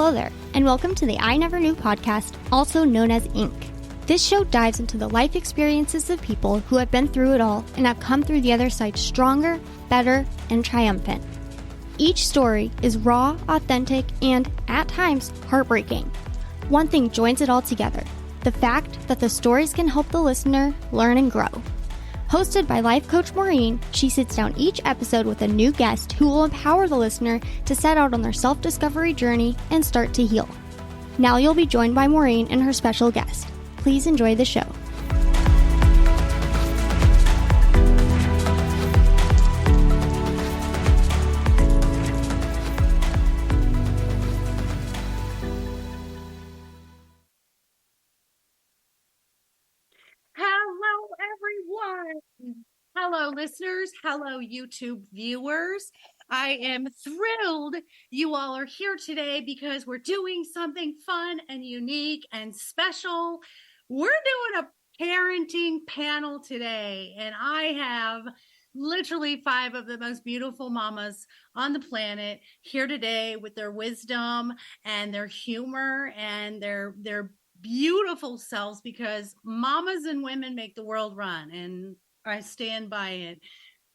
Hello there, and welcome to the I Never Knew podcast, also known as Inc. This show dives into the life experiences of people who have been through it all and have come through the other side stronger, better, and triumphant. Each story is raw, authentic, and, at times, heartbreaking. One thing joins it all together: the fact that the stories can help the listener learn and grow. Hosted by life coach Maureen, she sits down each episode with a new guest who will empower the listener to set out on their self-discovery journey and start to heal. Now you'll be joined by Maureen and her special guest. Please enjoy the show. Hello, listeners. Hello, YouTube viewers. I am thrilled you all are here today because we're doing something fun and unique and special. We're doing a parenting panel today, and I have literally 5 of the most beautiful mamas on the planet here today with their wisdom and their humor and their beautiful selves, because mamas and women make the world run, and I stand by it.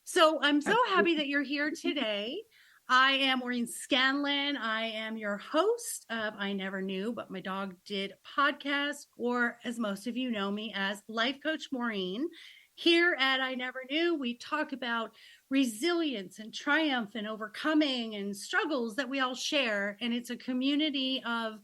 So I'm so happy that you're here today. I am Maureen Scanlon. I am your host of I Never Knew, but my dog did podcast, or as most of you know me as Life Coach Maureen. Here at I Never Knew, we talk about resilience and triumph and overcoming and struggles that we all share. And it's a community of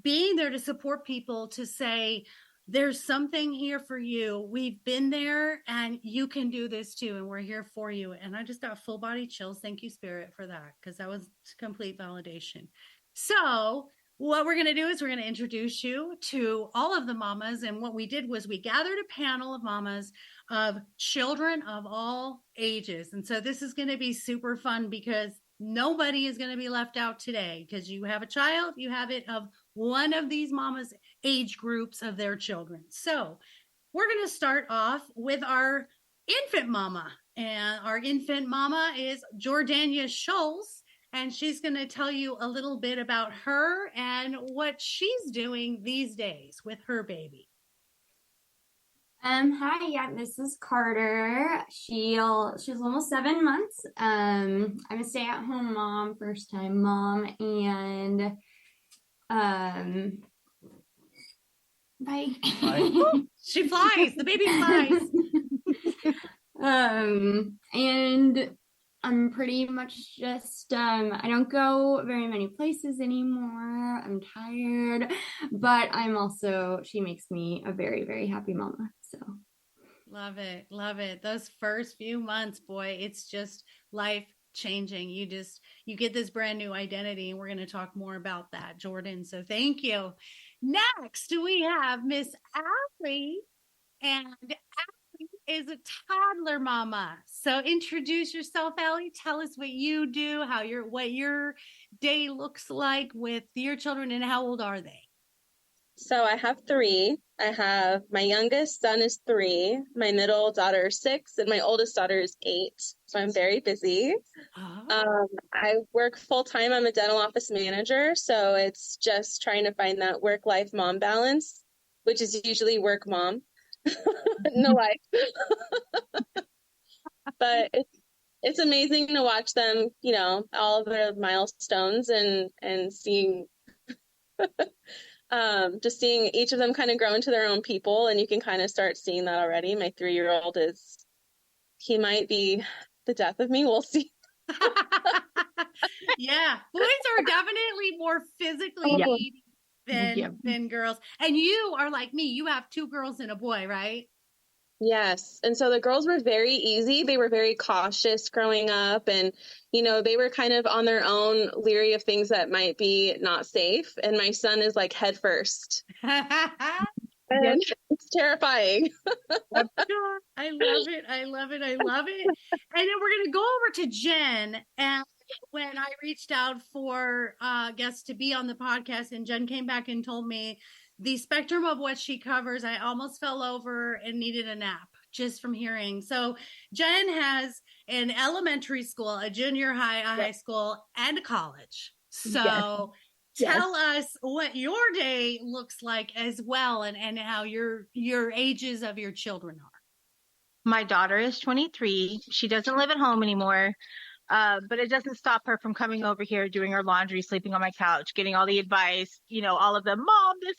being there to support people, to say, there's something here for you. We've been there and you can do this too. And we're here for you. And I just got full body chills. Thank you, Spirit, for that, because that was complete validation. So what we're going to do is we're going to introduce you to all of the mamas. And what we did was we gathered a panel of mamas of children of all ages. And so this is going to be super fun, because nobody is going to be left out today, because you have a child, you have it of one of these mamas' age groups of their children. So we're going to start off with our infant mama, and our infant mama is Jordania Schultz, and she's going to tell you a little bit about her and what she's doing these days with her baby. Hi, this is Carter. She's almost 7 months. I'm a stay-at-home mom, first-time mom, and bye. She flies. The baby flies. And I'm pretty much just I don't go very many places anymore. I'm tired, but she makes me a very, very happy mama. So love it. Love it. Those first few months, boy, it's just life changing. You get this brand new identity, and we're going to talk more about that, Jordan. So thank you. Next, we have Miss Allie, and Allie is a toddler mama. So introduce yourself, Allie. Tell us what you do, what your day looks like with your children, and how old are they? So I have 3. I have my youngest son is 3, my middle daughter is 6, and my oldest daughter is 8. So I'm very busy. Oh. I work full-time. I'm a dental office manager. So it's just trying to find that work-life mom balance, which is usually work mom, no life. But it's amazing to watch them, all of their milestones and seeing just seeing each of them kind of grow into their own people, and you can kind of start seeing that already. My 3-year-old he might be the death of me. We'll see. Yeah, boys are definitely more physically needy than girls. And you are like me. You have 2 girls and a boy, right? Yes. And so the girls were very easy. They were very cautious growing up, and, they were kind of on their own, leery of things that might be not safe. And my son is like head first. And it's terrifying. I love it. I love it. I love it. And then we're going to go over to Jen. And when I reached out for guests to be on the podcast, and Jen came back and told me the spectrum of what she covers, I almost fell over and needed a nap just from hearing. So Jen has an elementary school, a junior high, a high school, and a college. So tell us what your day looks like as well, and how your ages of your children are. My daughter is 23. She doesn't live at home anymore. But it doesn't stop her from coming over here, doing her laundry, sleeping on my couch, getting all the advice, all of them, Mom, this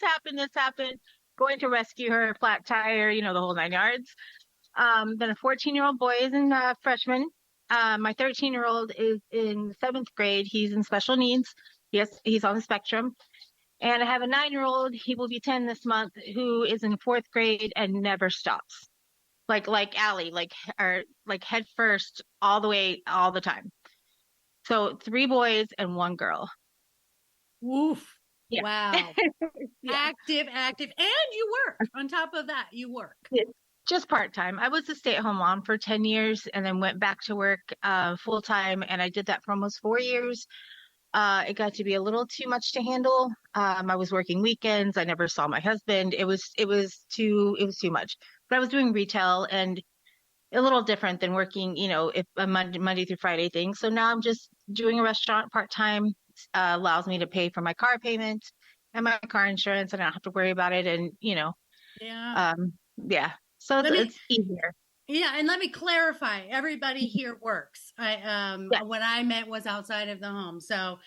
happened, going to rescue her, flat tire, the whole 9 yards. Then a 14-year-old boy is in freshman. My 13-year-old is in 7th grade. He's in special needs. Yes, he's on the spectrum. And I have a 9-year-old, he will be 10 this month, who is in 4th grade and never stops. Like Allie, like head first all the way, all the time. So 3 boys and 1 girl. Woof. Yeah. Wow. Yeah. Active. And you work. On top of that, you work. Just part-time. I was a stay-at-home mom for 10 years and then went back to work full-time. And I did that for almost 4 years. It got to be a little too much to handle. I was working weekends. I never saw my husband. It was too much. But I was doing retail and a little different than working, if a Monday through Friday thing. So now I'm just doing a restaurant part-time, allows me to pay for my car payment and my car insurance. And I don't have to worry about it. And, yeah. So it's easier. Yeah, and let me clarify. Everybody here works. What I meant was outside of the home. So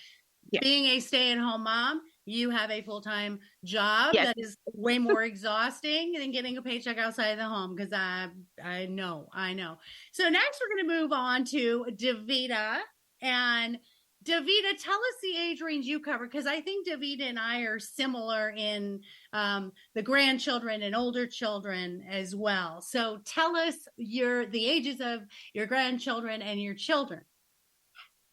being a stay-at-home mom, you have a full-time job that is way more exhausting than getting a paycheck outside the home, because I know. So next we're going to move on to Davida. And Davida, tell us the age range you cover, because I think Davida and I are similar in the grandchildren and older children as well. So tell us the ages of your grandchildren and your children.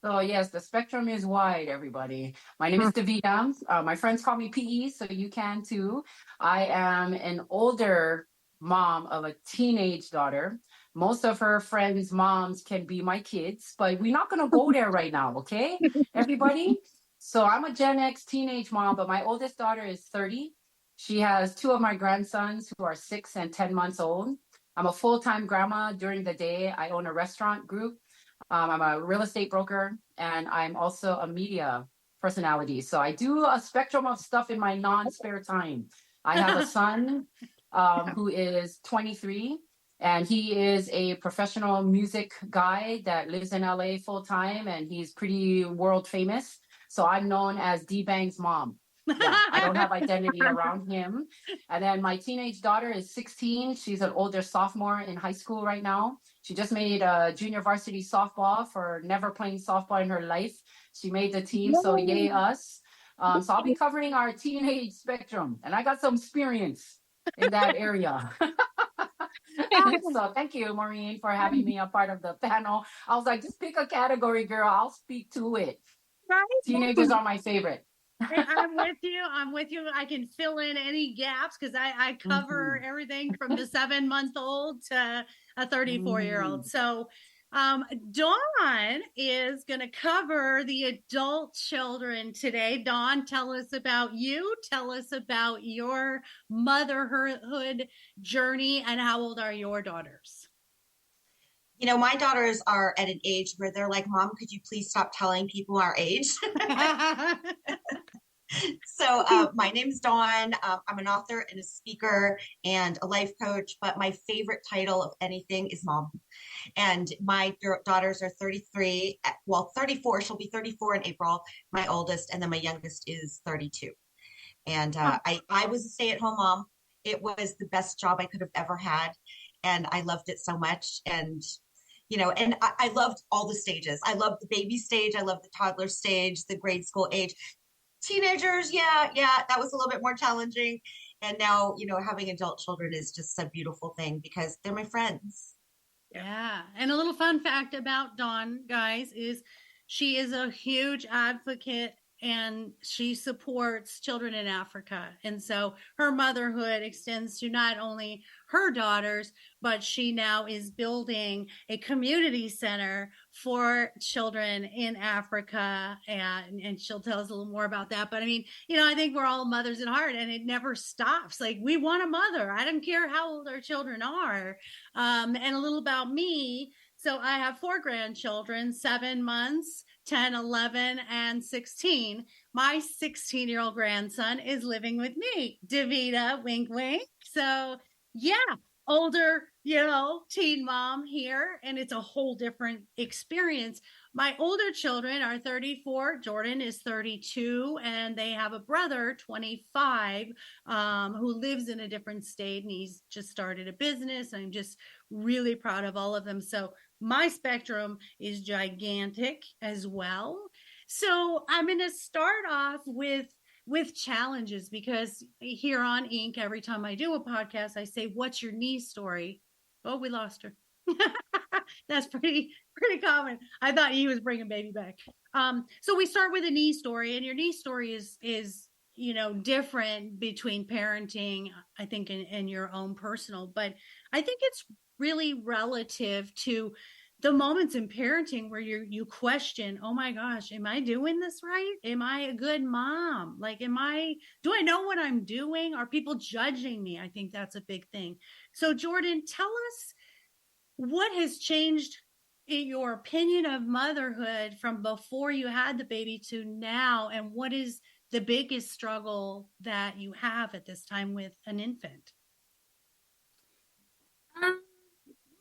So yes, the spectrum is wide, everybody. My name is Davida. My friends call me PE, so you can too. I am an older mom of a teenage daughter. Most of her friends' moms can be my kids, but we're not going to go there right now, okay, everybody? So I'm a Gen X teenage mom, but my oldest daughter is 30. She has 2 of my grandsons who are 6 and 10 months old. I'm a full-time grandma during the day. I own a restaurant group. I'm a real estate broker, and I'm also a media personality. So I do a spectrum of stuff in my non-spare time. I have a son who is 23, and he is a professional music guy that lives in LA full time, and he's pretty world famous. So I'm known as D-Bang's mom. Yeah, I don't have identity around him. And then my teenage daughter is 16. She's an older sophomore in high school right now. She just made junior varsity softball for never playing softball in her life. She made the team, so yay us. So I'll be covering our teenage spectrum, and I got some experience in that area. So thank you, Maureen, for having me a part of the panel. I was like, just pick a category, girl. I'll speak to it. Right? Teenagers are my favorite. I'm with you. I can fill in any gaps, because I cover everything from the 7-month-old to a 34-year-old. So Dawn is going to cover the adult children today. Dawn, tell us about you. Tell us about your motherhood journey, and how old are your daughters? My daughters are at an age where they're like, Mom, could you please stop telling people our age? So my name's Dawn. I'm an author and a speaker and a life coach, but my favorite title of anything is mom. And my daughters are 33, 34. She'll be 34 in April, my oldest, and then my youngest is 32. And I was a stay-at-home mom. It was the best job I could have ever had. And I loved it so much. And and I loved all the stages. I loved the baby stage. I loved the toddler stage, the grade school age. Teenagers, yeah, that was a little bit more challenging. And now, having adult children is just a beautiful thing, because they're my friends. Yeah. And a little fun fact about Dawn, guys, is she is a huge advocate, and she supports children in Africa. And so her motherhood extends to not only her daughters, but she now is building a community center for children in Africa. And she'll tell us a little more about that. But I mean, I think we're all mothers at heart, and it never stops. Like, we want a mother. I don't care how old our children are. And a little about me. So I have 4 grandchildren, 7 months, 10, 11, and 16. My 16-year-old grandson is living with me, Davida, wink, wink. So yeah, older, teen mom here, and it's a whole different experience. My older children are 34. Jordan is 32, and they have a brother, 25, who lives in a different state, and he's just started a business. I'm just really proud of all of them. So my spectrum is gigantic as well. So I'm going to start off with challenges, because here on Inc., every time I do a podcast, I say, what's your knee story? Oh, we lost her. That's pretty common. I thought he was bringing baby back. So we start with a knee story, and your knee story is different between parenting, I think, and your own personal, but I think it's really relative to the moments in parenting where you question, oh my gosh, am I doing this right? Am I a good mom? Like, do I know what I'm doing? Are people judging me? I think that's a big thing. So Jordan, tell us what has changed in your opinion of motherhood from before you had the baby to now, and what is the biggest struggle that you have at this time with an infant? I'm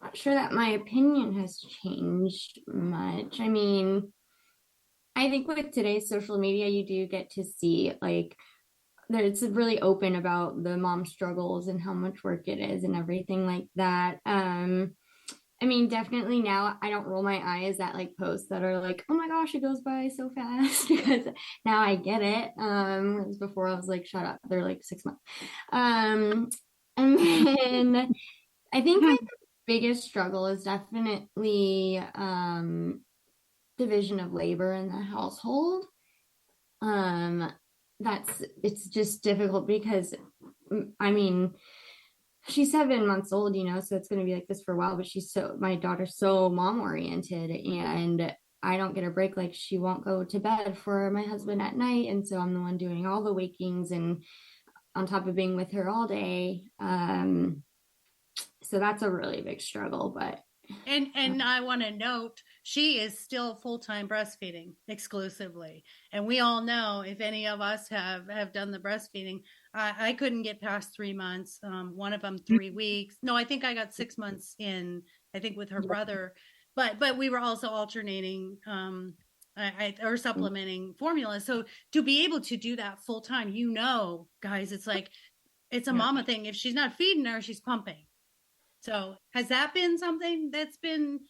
not sure that my opinion has changed much. I mean, I think with today's social media, you do get to see it's really open about the mom struggles and how much work it is and everything like that. I mean, definitely now I don't roll my eyes at posts that are like, oh my gosh, it goes by so fast, because now I get it. Whereas before I was like, shut up, they're 6 months. And then I think my biggest struggle is definitely division of labor in the household. It's just difficult because, I mean, she's 7 months old, so it's going to be like this for a while, but my daughter's so mom oriented, and I don't get a break. She won't go to bed for my husband at night. And so I'm the one doing all the wakings and on top of being with her all day. So that's a really big struggle, but. And I want to note, she is still full-time breastfeeding exclusively. And we all know, if any of us have done the breastfeeding, I couldn't get past 3 months. One of them 3 weeks. No, I think I got 6 months in, I think with her brother, but we were also alternating, or supplementing formula. So to be able to do that full time, guys, it's a mama thing. If she's not feeding her, she's pumping. So has that been something that's been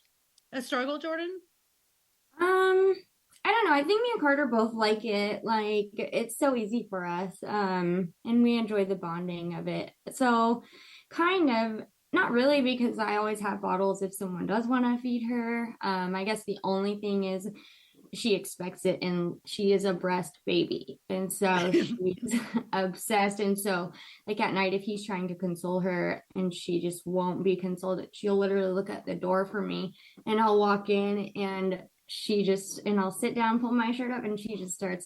a struggle, Jordan? I don't know. I think me and Carter both like it. It's so easy for us. And we enjoy the bonding of it. So kind of, not really, because I always have bottles if someone does want to feed her. I guess the only thing is she expects it, and she is a breast baby, and so she's obsessed. And so at night, if he's trying to console her and she just won't be consoled, she'll literally look at the door for me, and I'll walk in, and I'll sit down, pull my shirt up, and she just starts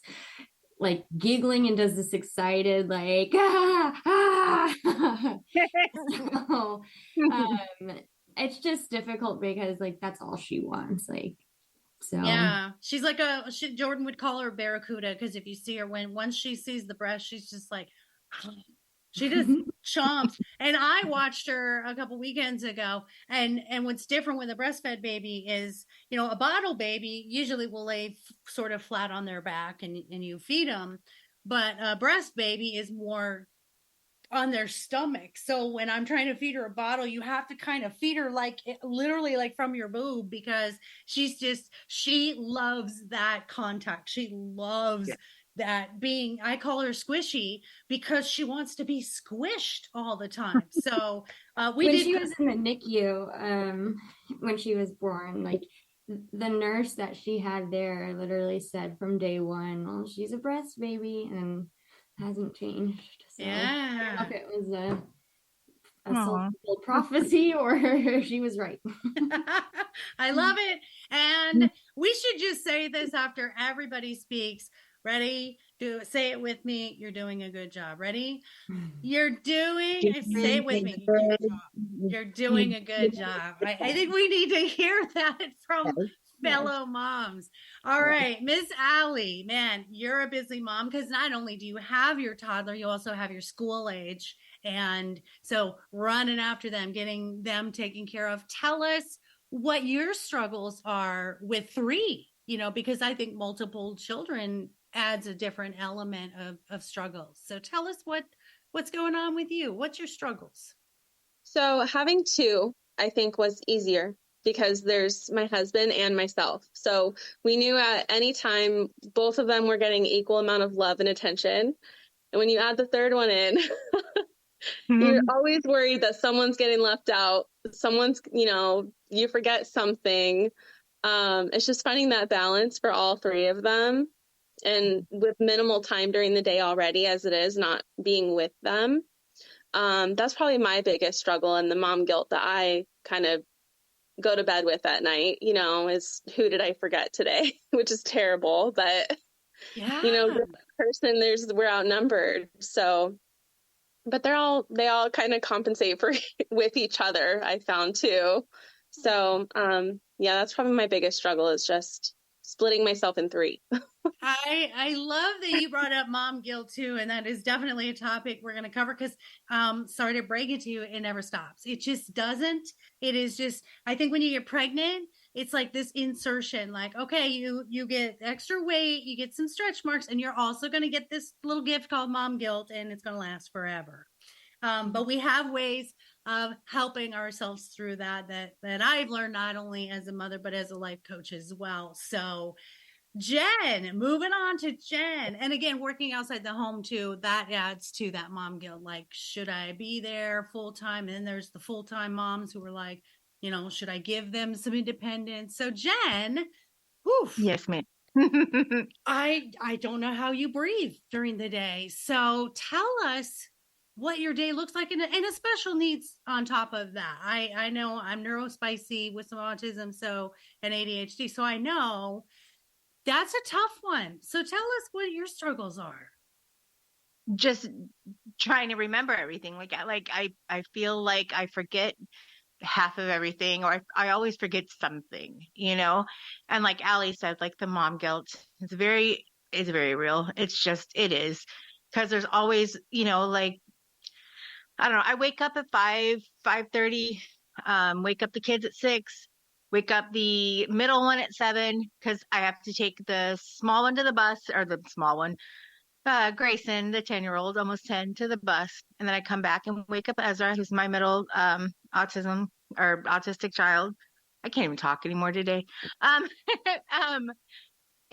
giggling and does this excited So, it's just difficult because that's all she wants. So yeah, she's Jordan would call her Barracuda, because if you see her, once she sees the breast, she's just she just chomps. And I watched her a couple weekends ago, and what's different with a breastfed baby is, a bottle baby usually will lay sort of flat on their back and you feed them, but a breast baby is more on their stomach. So when I'm trying to feed her a bottle, you have to kind of feed her literally from your boob, because she loves that contact. She loves that being, I call her squishy, because she wants to be squished all the time. So when she was in the NICU, when she was born, the nurse that she had there literally said from day one, well, she's a breast baby, and hasn't changed. So yeah, I don't know if it was a self-fulfilled prophecy or she was right. I love it. And we should just say this after everybody speaks. Ready? Say it with me. You're doing a good job. Ready? Say it with me. You're doing a good job. I think we need to hear that fellow moms. All right, Miss Allie, man, you're a busy mom because not only do you have your toddler, you also have your school age. And so running after them, getting them taken care of. Tell us what your struggles are with three, because I think multiple children adds a different element of struggles. So tell us what's going on with you. What's your struggles? So having two, I think, was easier because there's my husband and myself. So we knew at any time both of them were getting equal amount of love and attention. And when you add the third one in, you're always worried that someone's getting left out. Someone's, you forget something. It's just finding that balance for all three of them. And with minimal time during the day already, as it is, not being with them. That's probably my biggest struggle, and the mom guilt that I kind of go to bed with at night, is who did I forget today, which is terrible. But, this person, we're outnumbered. So, but they all kind of compensate for with each other, I found too. So, that's probably my biggest struggle is just splitting myself in three. I love that you brought up mom guilt too, and that is definitely a topic we're going to cover because sorry to break it to you, it never stops. It just doesn't. It is just, I think when you get pregnant, it's like this insertion, like, okay, you get extra weight, you get some stretch marks, and you're also going to get this little gift called mom guilt, and it's going to last forever. But we have ways of helping ourselves through that I've learned not only as a mother, but as a life coach as well. So Jen, moving on to Jen. And again, working outside the home too, that adds to that mom guilt. Like, should I be there full time? And then there's the full-time moms who are like, should I give them some independence? So Jen, whew, Yes, ma'am. I don't know how you breathe during the day. So tell us what your day looks like and a special needs on top of that. I know I'm neurospicy with some autism, and ADHD. So I know that's a tough one. So tell us what your struggles are. Just trying to remember everything. I feel like I forget half of everything, or I always forget something, and like Allie said, like the mom guilt is very real. It is because there's always, I don't know. I wake up at 5:30, wake up the kids at 6, wake up the middle one at 7 because I have to take the small one to the bus, or the small one, Grayson, the 10-year-old, almost 10, to the bus. And then I come back and wake up Ezra, who's my middle autism or autistic child. I can't even talk anymore today.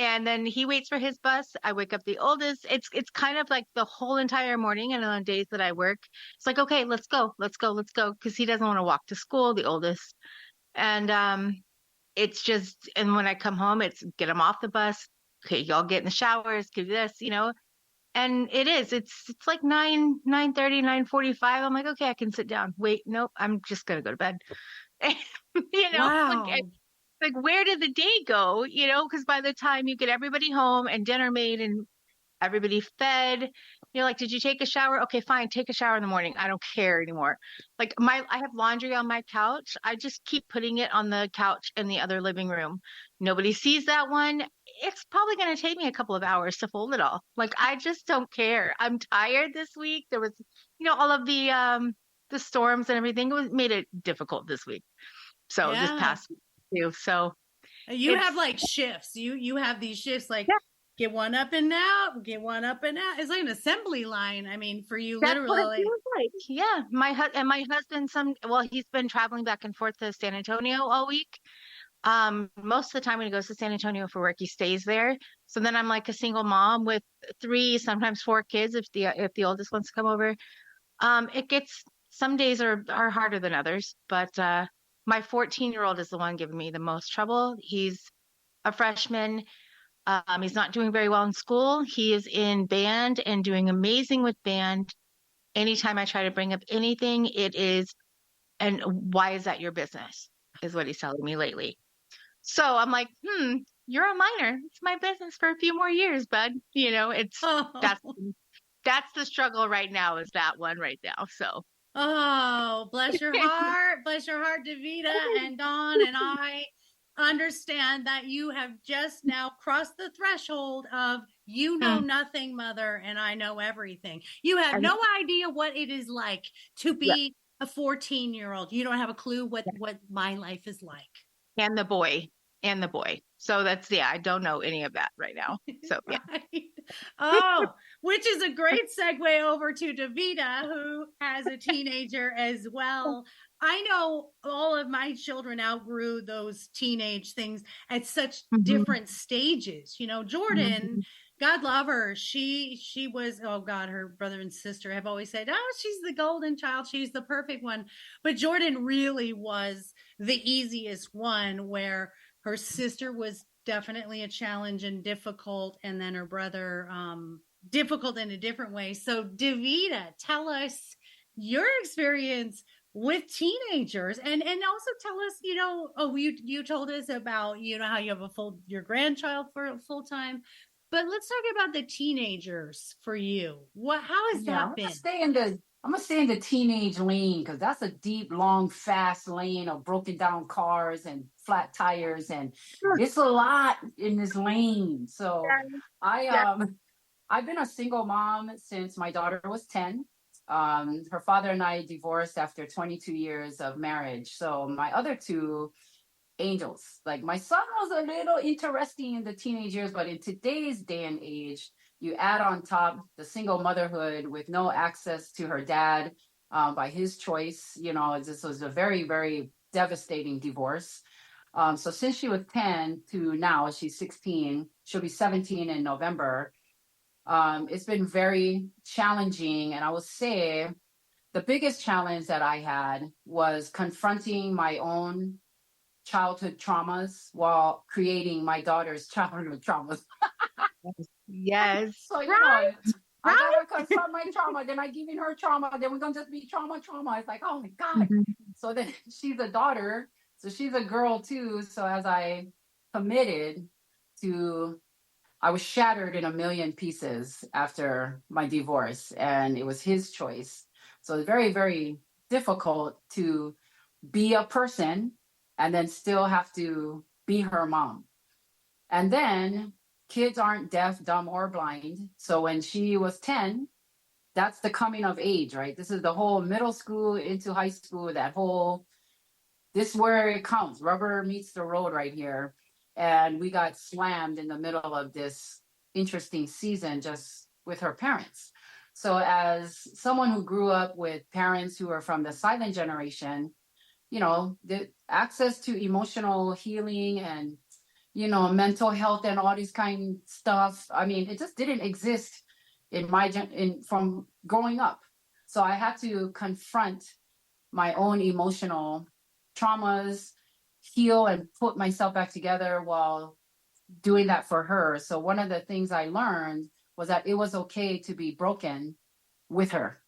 And then he waits for his bus. I wake up the oldest. It's kind of like the whole entire morning. And on days that I work, it's like, okay, let's go. Because he doesn't want to walk to school, the oldest. And it's just, and when I come home, it's get him off the bus. Okay, y'all get in the showers, do this, And it's like 9:30, 9:45. I'm like, okay, I can sit down. Wait, nope, I'm just going to go to bed. Wow. Like, where did the day go? Because by the time you get everybody home and dinner made and everybody fed, you're like, did you take a shower? Okay, fine. Take a shower in the morning. I don't care anymore. Like I have laundry on my couch. I just keep putting it on the couch in the other living room. Nobody sees that one. It's probably going to take me a couple of hours to fold it all. Like, I just don't care. I'm tired this week. There was, all of the storms and everything. Made it difficult this week. So this past week too. So you have like shifts. You have these shifts like get one up and out, get one up and out. It's like an assembly line. I mean, for you, that's literally. What it feels like. Yeah. My husband, he's been traveling back and forth to San Antonio all week. Most of the time when he goes to San Antonio for work, he stays there. So then I'm like a single mom with 3, sometimes 4 kids if the oldest wants to come over. Some days are harder than others, but my 14-year-old is the one giving me the most trouble. He's a freshman. He's not doing very well in school. He is in band and doing amazing with band. Anytime I try to bring up anything, it is, and why is that your business? Is what he's telling me lately. So I'm like, you're a minor. It's my business for a few more years, bud. That's the struggle right now, is that one right now. So. Oh, bless your heart. Bless your heart, Davita and Dawn and I. understand that you have just now crossed the threshold of you know nothing, mother, and I know everything. You have no idea what it is like to be a 14-year-old. You don't have a clue what my life is like. And the boy. So that's, I don't know any of that right now. So yeah. Right. Oh, which is a great segue over to Davida, who has a teenager as well. I know all of my children outgrew those teenage things at such different stages. You know, Jordan, God love her. She was, oh God, her brother and sister have always said, oh, she's the golden child. She's the perfect one. But Jordan really was the easiest one, where her sister was definitely a challenge and difficult, and then her brother difficult in a different way. So Davida, tell us your experience with teenagers, and also tell us, you know, you told us about, you know, how you have your grandchild for full time, but let's talk about the teenagers for you. How has that been? I'm gonna stay in the teenage lane, because that's a deep, long, fast lane of broken down cars and flat tires, and it's a lot in this lane. So I've been a single mom since my daughter was 10. Her father and I divorced after 22 years of marriage. So my other two angels, like my son was a little interesting in the teenage years, but in today's day and age, you add on top the single motherhood with no access to her dad by his choice. You know, this was a very, very devastating divorce. So since she was 10 to now, she's 16, she'll be 17 in November. It's been very challenging. And I will say the biggest challenge that I had was confronting my own childhood traumas while creating my daughter's childhood traumas. Yes. So, you know, I gotta confront my trauma, then I give in her trauma, then we're gonna just be trauma. It's like, oh my God. So then she's a daughter, so she's a girl too. So as I committed to, I was shattered in a million pieces after my divorce, and it was his choice. So it's very, very difficult to be a person and then still have to be her mom. And then kids aren't deaf, dumb, or blind. So when she was 10, that's the coming of age, right? This is the whole middle school into high school, this is where it comes. Rubber meets the road right here. And we got slammed in the middle of this interesting season just with her parents. So as someone who grew up with parents who are from the silent generation, you know, the access to emotional healing and, you know, mental health and all this kind of stuff, I mean, it just didn't exist from growing up. So I had to confront my own emotional traumas, heal and put myself back together while doing that for her. So one of the things I learned was that it was okay to be broken with her.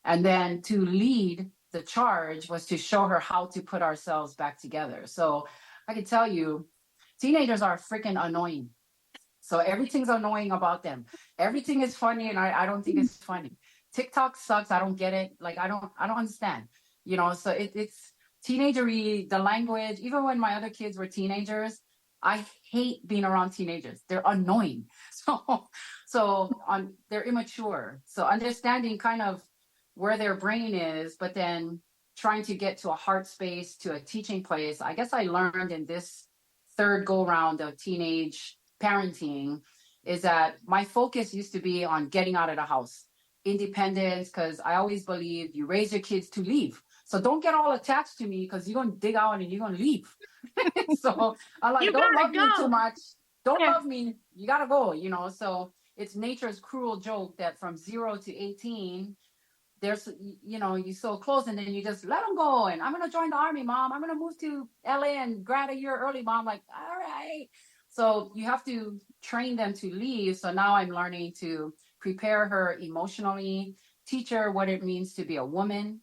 And then to lead the charge was to show her how to put ourselves back together. So I can tell you, teenagers are freaking annoying. So everything's annoying about them. Everything is funny, and I don't think it's funny. TikTok sucks. I don't get it. Like, I don't understand, you know, so it's teenagery, the language. Even when my other kids were teenagers, I hate being around teenagers. They're annoying. They're immature. So understanding kind of where their brain is, but then trying to get to a heart space, to a teaching place. I guess I learned in this third go round of teenage parenting is that my focus used to be on getting out of the house, independence, because I always believed you raise your kids to leave. So don't get all attached to me, because you're going to dig out and you're going to leave. So I'm like, don't love me too much. Don't love me. You got to go, you know. So it's nature's cruel joke that from 0 to 18, there's, you know, you're so close, and then you just let them go. And I'm going to join the army, Mom. I'm going to move to LA and grad a year early, Mom. Like, all right. So you have to train them to leave. So now I'm learning to prepare her emotionally, teach her what it means to be a woman,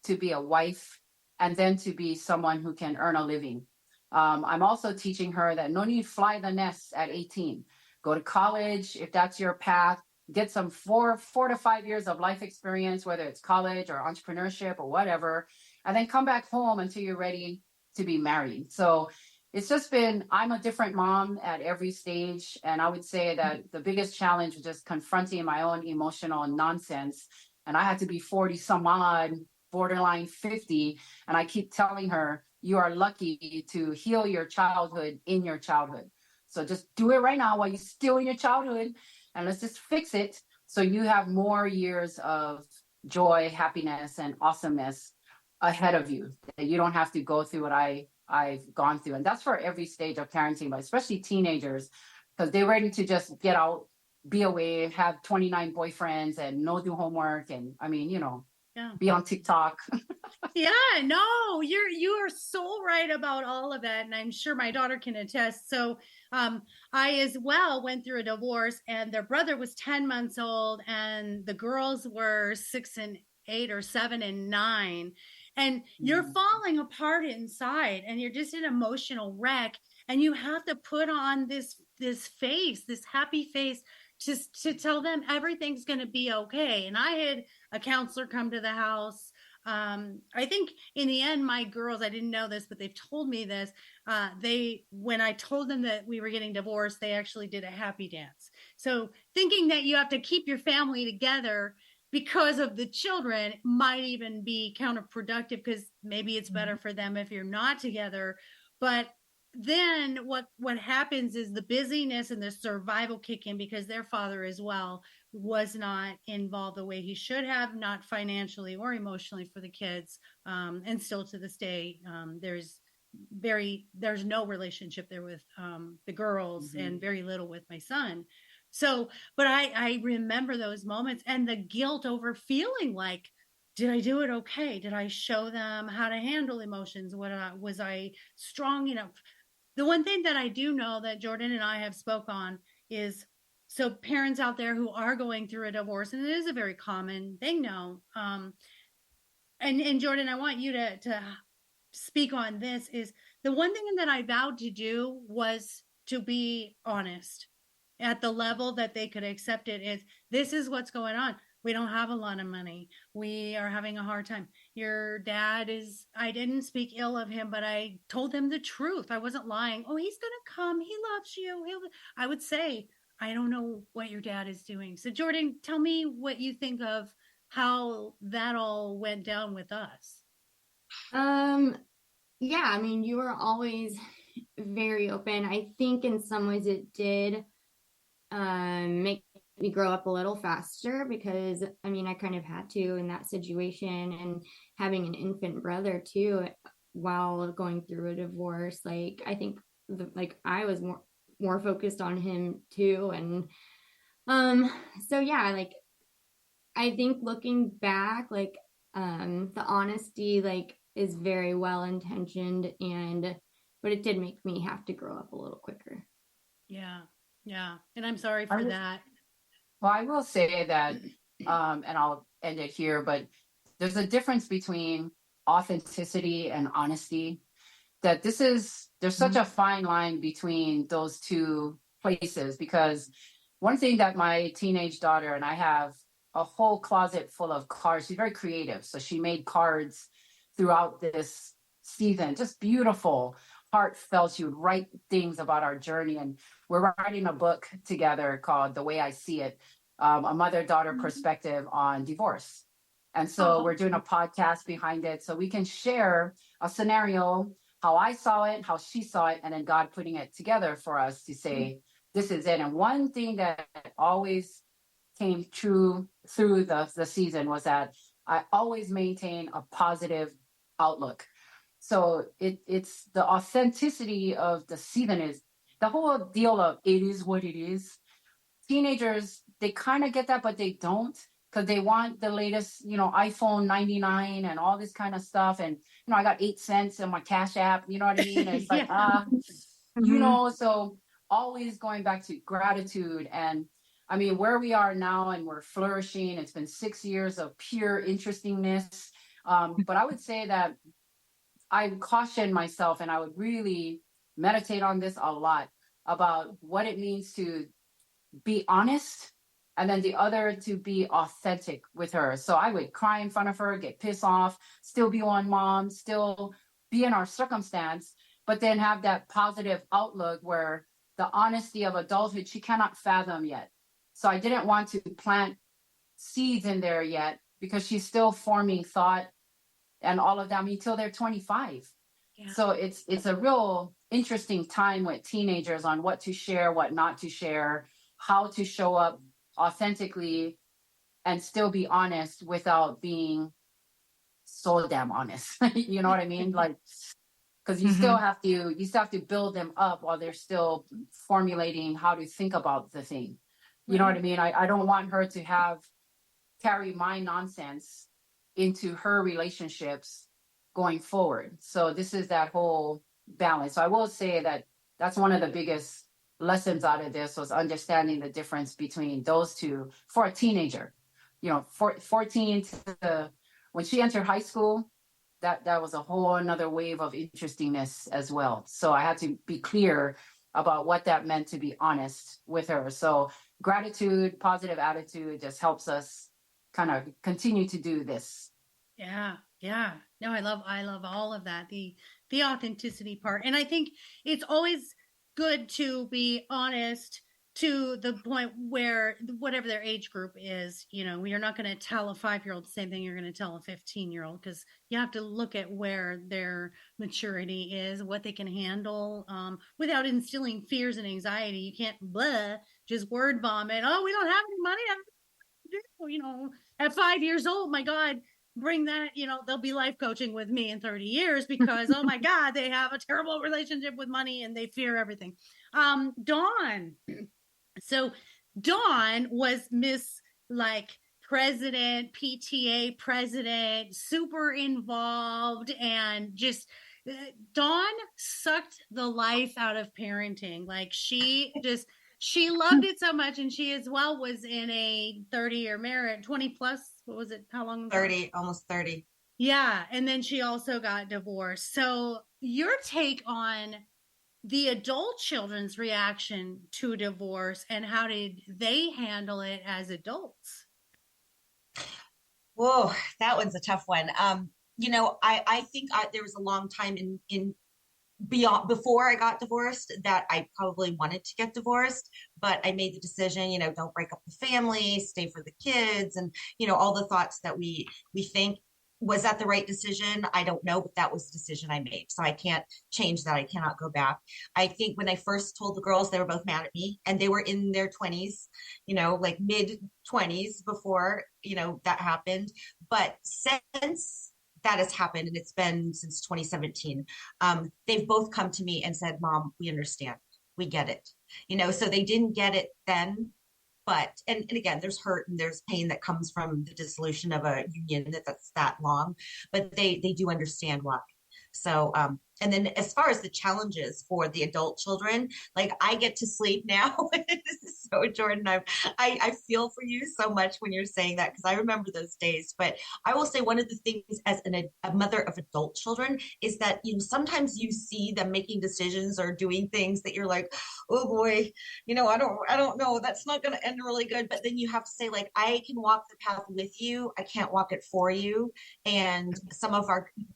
to be a wife, and then to be someone who can earn a living. I'm also teaching her that no need fly the nest at 18. Go to college if that's your path. Get some 4 to 5 years of life experience, whether it's college or entrepreneurship or whatever, and then come back home until you're ready to be married. So it's just been, I'm a different mom at every stage. And I would say that the biggest challenge was just confronting my own emotional nonsense. And I had to be 40 some odd, borderline 50. And I keep telling her, you are lucky to heal your childhood in your childhood. So just do it right now while you're still in your childhood, and let's just fix it so you have more years of joy, happiness, and awesomeness ahead of you, that you don't have to go through what I've gone through. And that's for every stage of parenting, but especially teenagers, because they're ready to just get out, be away, have 29 boyfriends and no do homework. And I mean, Yeah. be on TikTok. Yeah, no, you are so right about all of that. And I'm sure my daughter can attest. So I as well went through a divorce, and their brother was 10 months old and the girls were 6 and 8 or 7 and 9. And you're falling apart inside and you're just an emotional wreck. And you have to put on this face, this happy face, to tell them everything's going to be okay. And I had a counselor come to the house. I think in the end, my girls, I didn't know this, but they've told me this. When I told them that we were getting divorced, they actually did a happy dance. So thinking that you have to keep your family together because of the children might even be counterproductive, because maybe it's better for them if you're not together. But then what happens is the busyness and the survival kick in, because their father as well was not involved the way he should have, not financially or emotionally for the kids. And still to this day, there's no relationship there with the girls, and very little with my son. So, but I remember those moments and the guilt over feeling like, did I do it okay? Did I show them how to handle emotions? Was I strong enough? The one thing that I do know that Jordan and I have spoke on is, so parents out there who are going through a divorce, and it is a very common thing now. And Jordan, I want you to speak on this. Is the one thing that I vowed to do was to be honest at the level that they could accept it. Is this is what's going on. We don't have a lot of money. We are having a hard time. Your dad I didn't speak ill of him, but I told them the truth. I wasn't lying. Oh, he's going to come. He loves you. I would say, I don't know what your dad is doing. So Jordan, tell me what you think of how that all went down with us. Yeah, I mean, you were always very open. I think in some ways it did make me grow up a little faster, because I mean, I kind of had to in that situation, and having an infant brother too while going through a divorce. Like, I think I was more focused on him too. And so yeah, like, I think looking back, like the honesty is very well intentioned, but it did make me have to grow up a little quicker. Yeah. And I'm sorry for that. Well, I will say that, and I'll end it here, but there's a difference between authenticity and honesty. That there's such a fine line between those two places, because one thing that my teenage daughter, and I have a whole closet full of cards. She's very creative. So she made cards throughout this season, just beautiful, heartfelt. She would write things about our journey. And we're writing a book together called The Way I See It, a mother-daughter perspective on divorce. And so we're doing a podcast behind it, so we can share a scenario, how I saw it, how she saw it, and then God putting it together for us to say, this is it. And one thing that always came true through the season was that I always maintain a positive outlook. So it's the authenticity of the season is the whole deal of it is what it is. Teenagers, they kind of get that, but they don't, because they want the latest, iPhone 99 and all this kind of stuff. And, I got 8 cents in my Cash App, you know what I mean? And it's like, so always going back to gratitude. And I mean, where we are now and we're flourishing, it's been 6 years of pure interestingness. But I would say that I caution myself, and I would really meditate on this a lot, about what it means to be honest, and then the other to be authentic with her. So I would cry in front of her, get pissed off, still be on mom, still be in our circumstance, but then have that positive outlook where the honesty of adulthood, she cannot fathom yet. So I didn't want to plant seeds in there yet because she's still forming thought and all of that, I mean, till they're 25. Yeah. So it's a real interesting time with teenagers on what to share, what not to share, how to show up authentically and still be honest without being so damn honest. You know what I mean? Like, because you still have to build them up while they're still formulating how to think about the thing. You know what I mean? I don't want her to carry my nonsense into her relationships going forward. So this is that whole balance. So I will say that that's one of the biggest lessons out of this was understanding the difference between those two for a teenager. 14 to when she entered high school, that was a whole another wave of interestingness as well. So I had to be clear about what that meant to be honest with her. So gratitude, positive attitude just helps us kind of continue to do this. Yeah. No, I love all of that. The authenticity part. And I think it's always good to be honest to the point where whatever their age group is, you're not going to tell a 5-year-old the same thing you're going to tell a 15-year-old, because you have to look at where their maturity is, what they can handle, without instilling fears and anxiety. You can't just word vomit. Oh, we don't have any money. At 5 years old, my God, bring that, they'll be life coaching with me in 30 years because, oh my God, they have a terrible relationship with money and they fear everything. Dawn. So Dawn was Miss president, PTA president, super involved, and just Dawn sucked the life out of parenting. She loved it so much, and she as well was in a 30-year marriage, 20 plus. What was it? How long? 30, almost 30. Yeah, and then she also got divorced. So your take on the adult children's reaction to divorce and how did they handle it as adults? Whoa, that one's a tough one. I think there was a long time in before I got divorced that I probably wanted to get divorced, but I made the decision, don't break up the family, stay for the kids, and all the thoughts that we think. Was that the right decision? I don't know, but that was the decision I made. So I can't change that. I cannot go back. I think when I first told the girls, they were both mad at me, and they were in their 20s, mid 20s before, that happened. But since that has happened, and it's been since 2017, they've both come to me and said, Mom, we understand. We get it. So they didn't get it then. But, and again, there's hurt and there's pain that comes from the dissolution of a union that's that long, but they do understand why. So, and then as far as the challenges for the adult children, I get to sleep now. So Jordan, I feel for you so much when you're saying that, because I remember those days. But I will say one of the things as a mother of adult children is that, sometimes you see them making decisions or doing things that you're like, oh boy, I don't know, that's not going to end really good. But then you have to say, I can walk the path with you. I can't walk it for you. And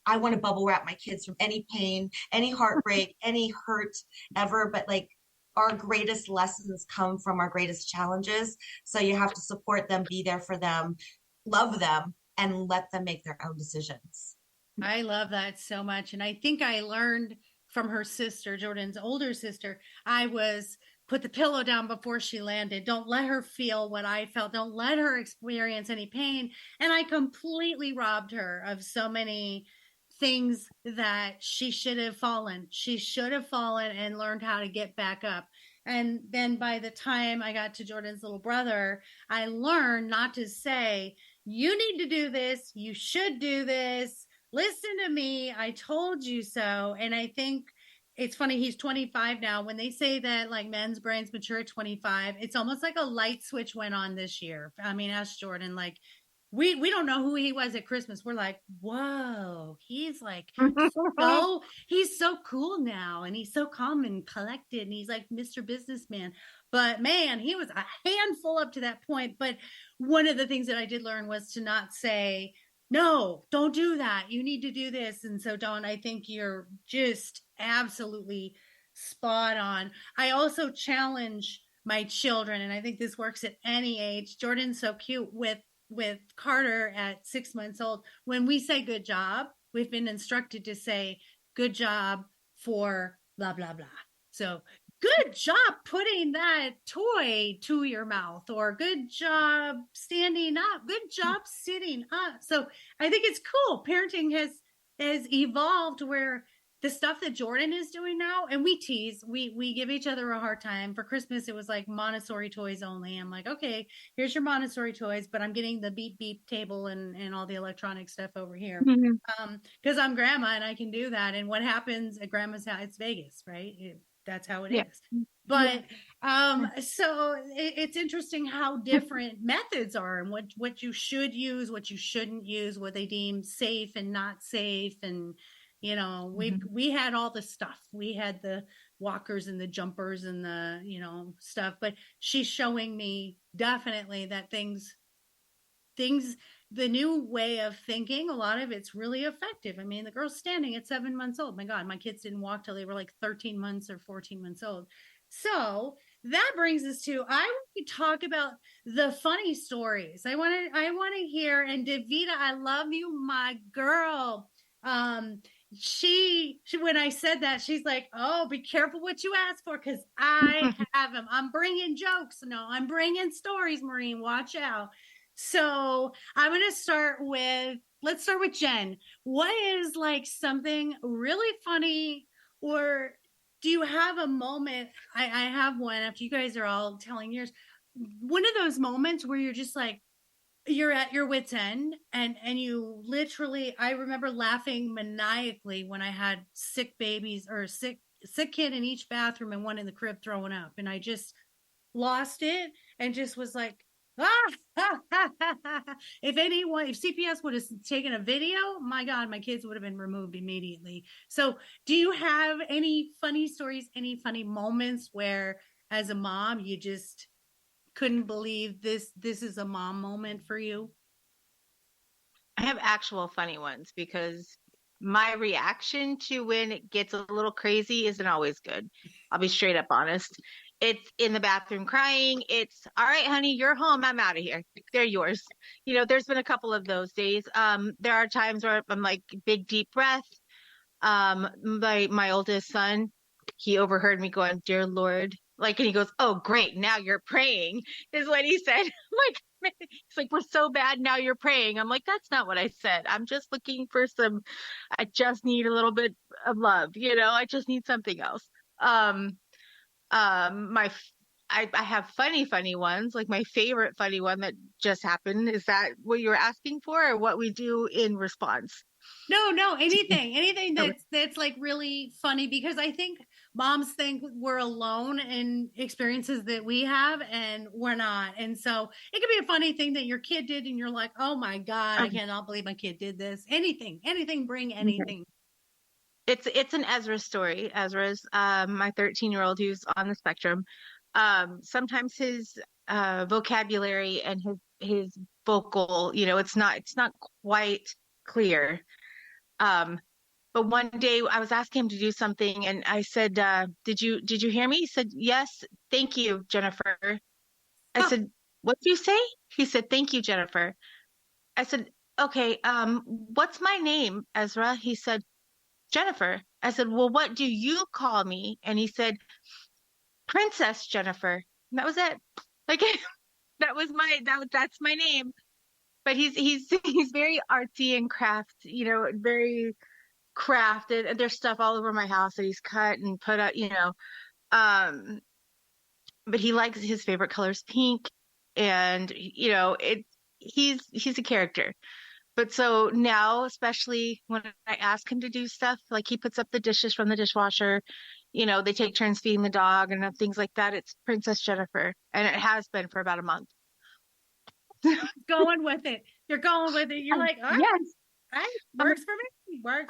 I want to bubble wrap my kids from any pain, any heartbreak, any hurt ever. But our greatest lessons come from our greatest challenges. So you have to support them, be there for them, love them, and let them make their own decisions. I love that so much. And I think I learned from her sister, Jordan's older sister, put the pillow down before she landed. Don't let her feel what I felt. Don't let her experience any pain. And I completely robbed her of so many things that she should have fallen. She should have fallen and learned how to get back up. And then by the time I got to Jordan's little brother, I learned not to say, you need to do this. You should do this. Listen to me. I told you so. And I think it's funny. He's 25 now. When they say that men's brains mature at 25, it's almost like a light switch went on this year. I mean, ask Jordan, we don't know who he was at Christmas. We're like, whoa, he's he's so cool now. And he's so calm and collected. And he's like Mr. Businessman. But man, he was a handful up to that point. But one of the things that I did learn was to not say, no, don't do that. You need to do this. And so, Dawn, I think you're just absolutely spot on. I also challenge my children, and I think this works at any age. Jordan's so cute with Carter at 6 months old. When we say good job, we've been instructed to say good job for blah blah blah. So good job putting that toy to your mouth, or good job standing up, good job sitting up. So I think it's cool. Parenting has evolved where the stuff that Jordan is doing now, and we tease, we give each other a hard time. For Christmas, it was like Montessori toys only. I'm like, okay, here's your Montessori toys, but I'm getting the beep beep table and all the electronic stuff over here. Because I'm grandma and I can do that. And what happens at grandma's house, it's Vegas, right? That's how it is. But so it's interesting how different methods are, and what you should use, what you shouldn't use, what they deem safe and not safe. And you know, we had all the stuff. We had the walkers and the jumpers and the, you know, stuff, but she's showing me definitely that things, the new way of thinking, a lot of it's really effective. I mean, the girl's standing at 7 months old. My God, my kids didn't walk till they were like 13 months or 14 months old. So that brings us to, I want to talk about the funny stories. I want to hear, and Davita, I love you, my girl. She when I said that, she's like, oh, be careful what you ask for, because I have them. I'm bringing jokes. No, I'm bringing stories, Maureen. Watch out. So I'm going to let's start with Jen. What is like something really funny, or do you have a moment? I have one after you guys are all telling yours. One of those moments where you're just like, you're at your wit's end, and you literally, I remember laughing maniacally when I had sick babies, or sick kid in each bathroom and one in the crib throwing up, and I just lost it and just was like, if CPS would have taken a video, my God, my kids would have been removed immediately. So do you have any funny stories, any funny moments where as a mom you just couldn't believe this is a mom moment for you? I have actual funny ones, because my reaction to when it gets a little crazy isn't always good. I'll be straight up honest. It's in the bathroom crying. It's all right, honey, you're home. I'm out of here. They're yours. You know, there's been a couple of those days. There are times where I'm like, big, deep breath. My oldest son, he overheard me going, dear Lord, like, and he goes, oh, great. Now you're praying, is what he said. I'm like, it's like, we're so bad. Now you're praying. I'm like, that's not what I said. I'm just looking for I just need a little bit of love. You know, I just need something else. I have funny ones. Like my favorite funny one that just happened. Is that what you were asking for, or what we do in response? No, anything that's like really funny, because I think moms think we're alone in experiences that we have, and we're not. And so it could be a funny thing that your kid did, and you're like, oh my God, I cannot believe my kid did this. Anything, bring anything. It's an Ezra story. Ezra's my 13-year-old who's on the spectrum. Sometimes his vocabulary and his vocal, you know, it's not quite clear. But one day I was asking him to do something, and I said, did you hear me? He said, yes, thank you, Jennifer. I said, what did you say? He said, thank you, Jennifer. I said, okay, what's my name, Ezra? He said, Jennifer. I said, well, what do you call me? And he said, Princess Jennifer. And that was it. Like, that's my name. But he's very artsy and craft, you know, very crafted. And there's stuff all over my house that he's cut and put up, you know. But he likes, his favorite color is pink, and you know, he's a character. But so now, especially when I ask him to do stuff, like he puts up the dishes from the dishwasher, you know, they take turns feeding the dog and things like that. It's Princess Jennifer. And it has been for about a month. Going with it. You're going with it. You're like, all right, yes, works for me.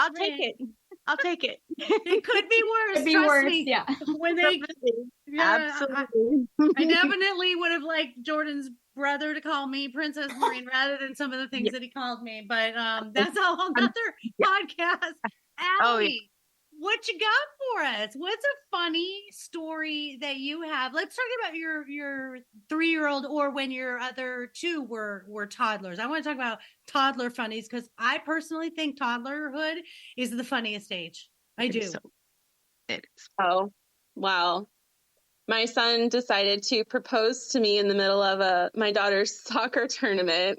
I'll take it. It could be worse. Could be Trust worse. me. Yeah. When they, Absolutely. I definitely would have liked Jordan's brother to call me Princess Maureen rather than some of the things that he called me. But that's a whole other podcast. Allie, what you got for us? What's a funny story that you have? Let's talk about your 3-year-old, or when your other two were toddlers. I want to talk about toddler funnies because I personally think toddlerhood is the funniest age. I do. It is. Oh, wow. My son decided to propose to me in the middle of my daughter's soccer tournament,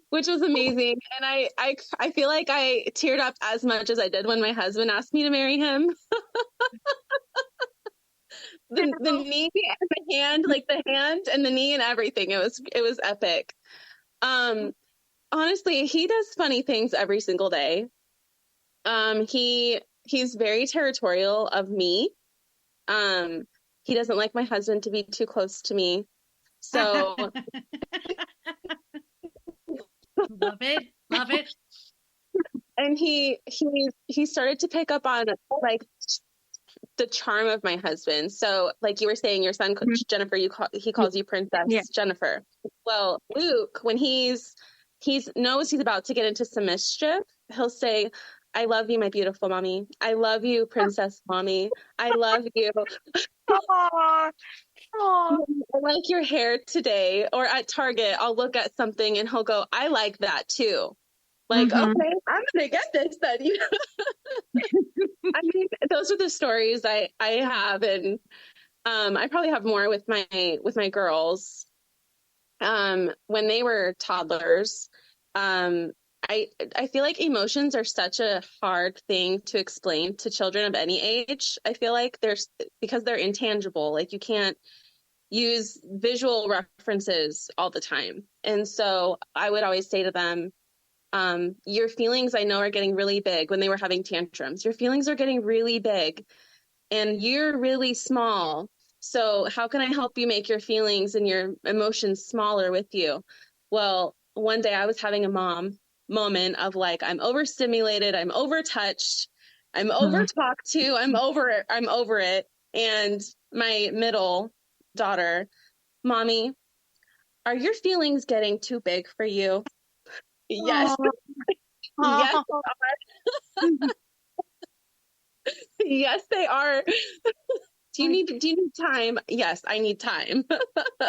which was amazing. And I feel like I teared up as much as I did when my husband asked me to marry him. the knee and the hand, like the hand and the knee and everything. It was epic. Honestly, he does funny things every single day. He's very territorial of me. He doesn't like my husband to be too close to me. So love it. And he started to pick up on like the charm of my husband. So like you were saying, your son, Jennifer, he calls you Princess Jennifer. Well, Luke, when he knows he's about to get into some mischief, he'll say, "I love you, my beautiful mommy. I love you, Princess Mommy. I love you. Aww. I like your hair today." Or at Target, I'll look at something and he'll go, "I like that too." Like, okay, I'm gonna get this then. I mean, those are the stories I have, and I probably have more with my girls. When they were toddlers, I feel like emotions are such a hard thing to explain to children of any age. I feel like because they're intangible, like you can't use visual references all the time. And so I would always say to them, your feelings, I know, are getting really big. When they were having tantrums, your feelings are getting really big and you're really small. So how can I help you make your feelings and your emotions smaller with you? Well, one day I was having a moment of like, I'm overstimulated, I'm overtouched, I'm overtalked to, I'm over it. And my middle daughter, "Mommy, are your feelings getting too big for you?" Yes. Yes, they are. Yes, they are. Do you need time? Yes, I need time.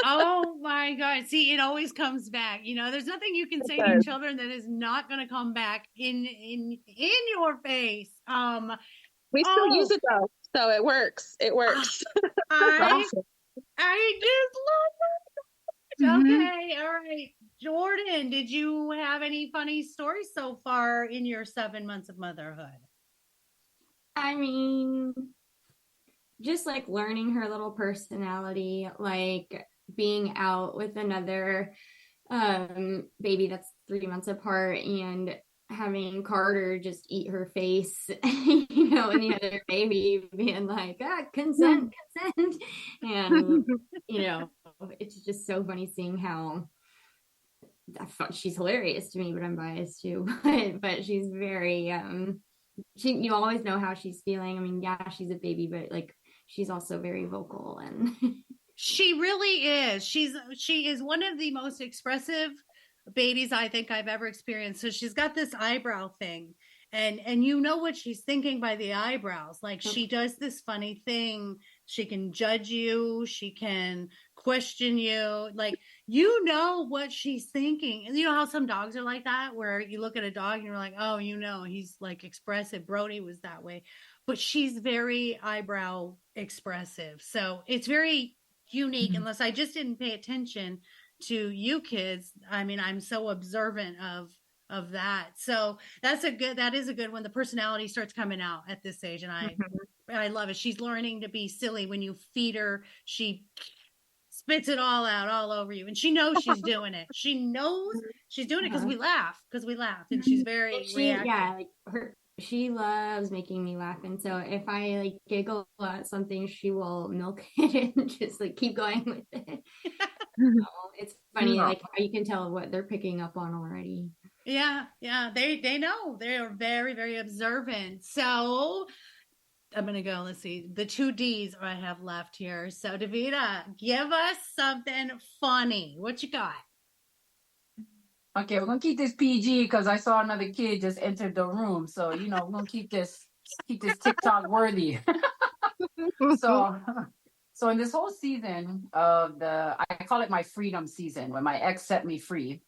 Oh my God. See, it always comes back. There's nothing you can say to your children that is not going to come back in your face. We still use it though. So it works. It works. I just love it. Okay. All right. Jordan, did you have any funny stories so far in your 7 months of motherhood? I mean, just like learning her little personality, like being out with another baby that's 3 months apart and having Carter just eat her face, and the other baby being like, consent. And, it's just so funny seeing how she's hilarious to me, but I'm biased too. But she's very, you always know how she's feeling. I mean, yeah, she's a baby, but like, she's also very vocal, and she really is. She is one of the most expressive babies I think I've ever experienced. So she's got this eyebrow thing, and you know what she's thinking by the eyebrows. Like, she does this funny thing. She can judge you. She can question you. Like, what she's thinking. And you know how some dogs are like that, where you look at a dog and you're like, oh, he's like expressive. Brody was that way. But she's very eyebrow expressive. So it's very unique, unless I just didn't pay attention to you kids. I mean, I'm so observant of that. So that is a good one. The personality starts coming out at this age, and I love it. She's learning to be silly. When you feed her, she spits it all out all over you, and she knows she's doing it. She knows she's doing it because we laugh, and she's very reactive. She loves making me laugh, and so if I like giggle at something, she will milk it and just like keep going with it. It's funny, like how you can tell what they're picking up on already. Yeah, they know. They are very, very observant. So I'm going to go, let's see, the 2 Ds I have left here. So, Davida, give us something funny. What you got? Okay, we're gonna keep this PG because I saw another kid just entered the room. So, we're gonna keep this TikTok worthy. So so in this whole season of I call it my freedom season, when my ex set me free.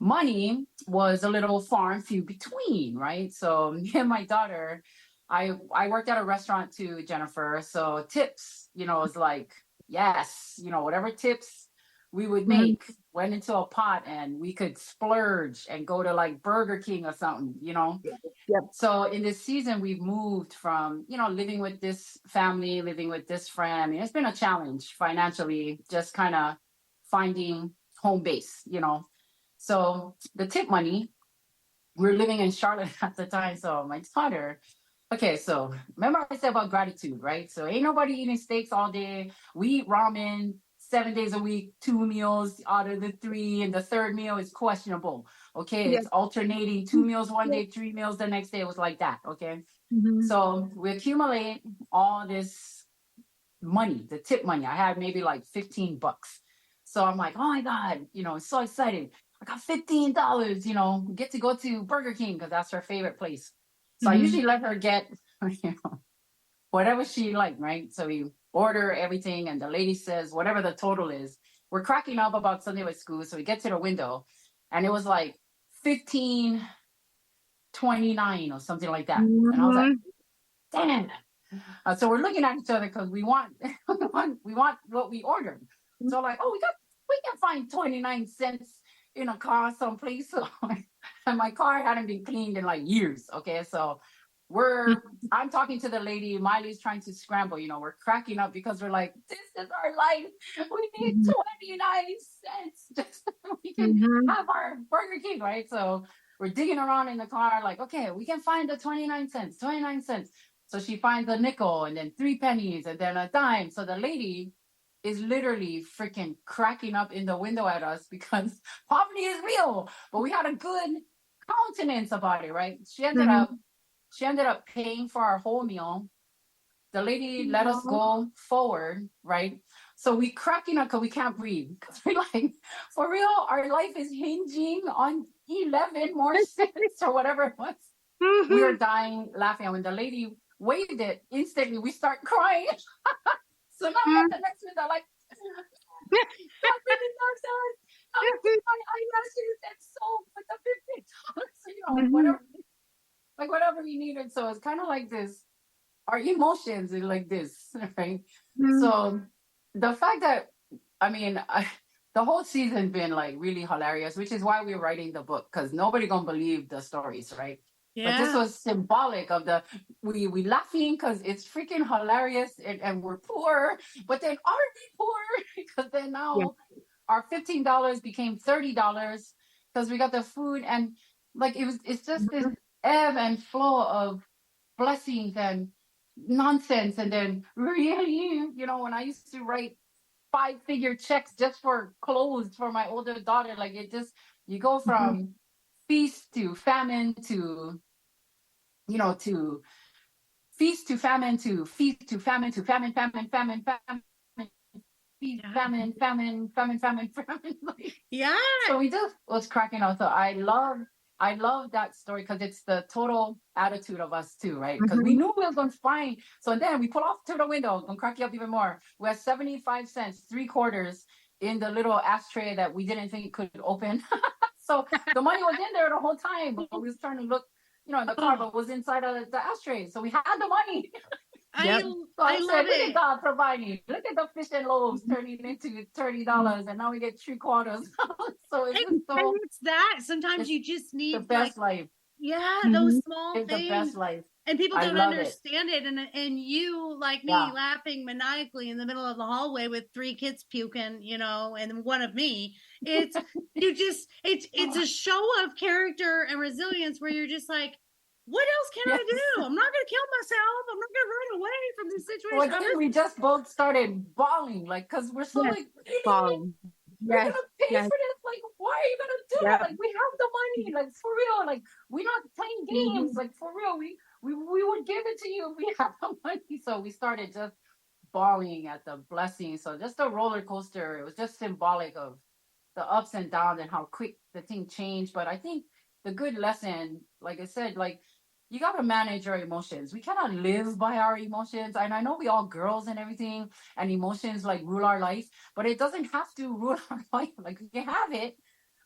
Money was a little far and few between, right? So me and my daughter, I worked at a restaurant too, Jennifer. So tips, was like, yes, whatever tips we would make went into a pot and we could splurge and go to like Burger King or something. Yep. So in this season, we've moved from, living with this family, living with this friend. I mean, it's been a challenge financially, just kind of finding home base. So the tip money, we're living in Charlotte at the time. So my daughter, okay, so remember I said about gratitude, right? So ain't nobody eating steaks all day. We eat ramen 7 days a week, 2 meals out of the 3, and the third meal is questionable. Okay, it's alternating 2 meals one day, 3 meals the next day. It was like that. Okay, so we accumulate all this money, the tip money. I had maybe like $15. So I'm like, oh my God, so excited. I got $15, get to go to Burger King because that's her favorite place. So I usually let her get, whatever she liked, right? So we order everything and the lady says, whatever the total is. We're cracking up about Sunday with school. So we get to the window and it was like 15.29 or something like that. And I was like, damn. So we're looking at each other because we want what we ordered. So like, oh, we can find 29 cents in a car someplace. So, and my car hadn't been cleaned in like years. Okay, so I'm talking to the lady. Miley's trying to scramble. We're cracking up because we're like, this is our life. We need 29 cents just so we can have our Burger King, right? So we're digging around in the car, like, okay, we can find the 29 cents. So she finds a nickel and then 3 pennies and then a dime. So the lady is literally freaking cracking up in the window at us because poverty is real. But we had a good countenance about it, right? She ended up paying for our whole meal. The lady let us go forward, right? So we cracking up because we can't breathe. Because we're like, for real, our life is hinging on 11 more cents or whatever it was. We were dying laughing. And when the lady waved it, instantly we start crying. So now at the next minute, I'm like, God really loves us. I should have said soap with the $15. So, whatever we needed. So it's kind of like this. Our emotions are like this, right? So the fact that, the whole season been like really hilarious, which is why we're writing the book, because nobody gonna believe the stories, right? Yeah. But this was symbolic of we laughing because it's freaking hilarious and we're poor, but then are we poor? Because then now our $15 became $30 because we got the food and like it's just this ebb and flow of blessings and nonsense. And then really, when I used to write 5-figure checks just for clothes for my older daughter, like you go from feast to famine to to feast to famine to feast to famine to famine feast, famine. Yeah. So we just was cracking up. So I love that story because it's the total attitude of us too, right? Because we knew we was going to find. So then we pull off to the window, gonna crack you up even more. We had 75 cents, 3/4 in the little ashtray that we didn't think could open. So the money was in there the whole time, but we was trying to look, in the car, but was inside of the ashtray. So we had the money. I said, love look it. at God providing. Look at the fish and loaves turning into $30, and now we get 3/4. So it's just so. It's that sometimes you just need the best life. Yeah, those small it's things. The best life. And people don't understand it. And you, like me, laughing maniacally in the middle of the hallway with 3 kids puking, and one of me. It's it's a show of character and resilience where you're just like, what else can I do? I'm not going to kill myself. I'm not going to run away from this situation. Well, we just both started bawling, like, because we're so bawling. You're gonna pay for this. Like, why are you gonna do that? Like, we have the money. Like, for real. Like, we're not playing games. Like, for real. we would give it to you if we had the money. So we started just bawling at the blessing. So just a roller coaster. It was just symbolic of the ups and downs and how quick the thing changed. But I think the good lesson, like I said, like you got to manage your emotions. We cannot live by our emotions. And I know we all girls and everything, and emotions like rule our life, but it doesn't have to rule our life. Like we can have it